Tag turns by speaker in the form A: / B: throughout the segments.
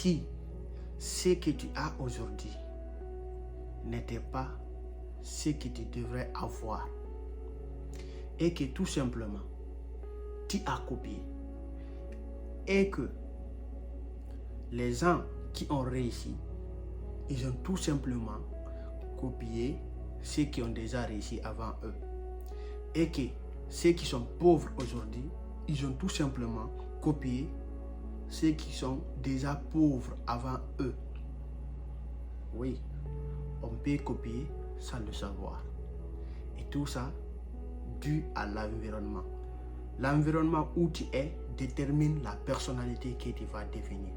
A: Si ce que tu as aujourd'hui n'était pas ce que tu devrais avoir et que tout simplement tu as copié et que les gens qui ont réussi, ils ont tout simplement copié ceux qui ont déjà réussi avant eux et que ceux qui sont pauvres aujourd'hui, ils ont tout simplement copié ceux qui sont déjà pauvres avant eux. Oui, on peut copier sans le savoir. Et tout ça dû à l'environnement. L'environnement où tu es détermine la personnalité que tu vas devenir.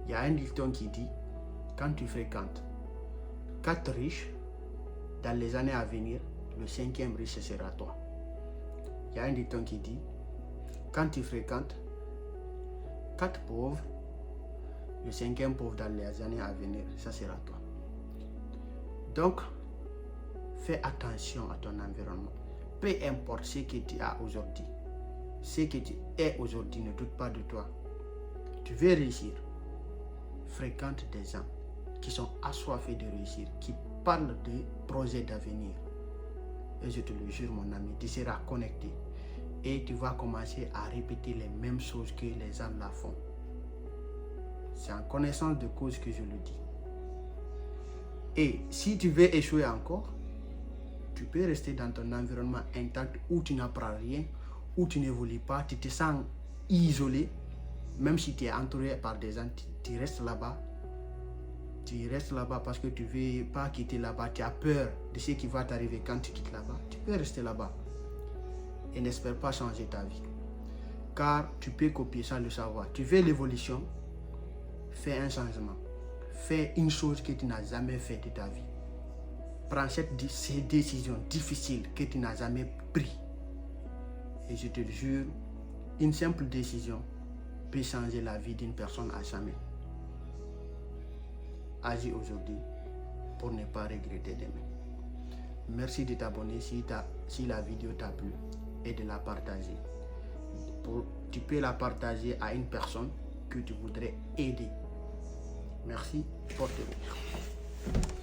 A: Il y a un dicton qui dit, quand tu fréquentes 4 riches, dans les années à venir, le 5e riche sera toi. Il y a un dicton qui dit, quand tu fréquentes 4 pauvres, le 5e pauvre dans les années à venir, ça sera toi. Donc, fais attention à ton environnement. Peu importe ce que tu as aujourd'hui, ce que tu es aujourd'hui, ne doute pas de toi. Tu veux réussir, fréquente des gens qui sont assoiffés de réussir, qui parlent de projets d'avenir. Et je te le jure, mon ami, tu seras connecté et tu vas commencer à répéter les mêmes choses que les gens la font. C'est en connaissance de cause que je le dis. Et si tu veux échouer encore, tu peux rester dans ton environnement intact où tu n'apprends rien, où tu n'évolues pas, tu te sens isolé, même si tu es entouré par des gens, tu restes là-bas. Tu restes là-bas parce que tu ne veux pas quitter là-bas, tu as peur de ce qui va t'arriver quand tu quittes là-bas. Tu peux rester là-bas et n'espère pas changer ta vie. Car tu peux copier sans le savoir. Tu veux l'évolution, fais un changement. Fais une chose que tu n'as jamais fait de ta vie. Prends ces décisions difficiles que tu n'as jamais prises. Et je te le jure, une simple décision peut changer la vie d'une personne à jamais. Agis aujourd'hui pour ne pas regretter demain. Merci de t'abonner si la vidéo t'a plu et de la partager. Tu peux la partager à une personne que tu voudrais aider. Merci, porte-vous.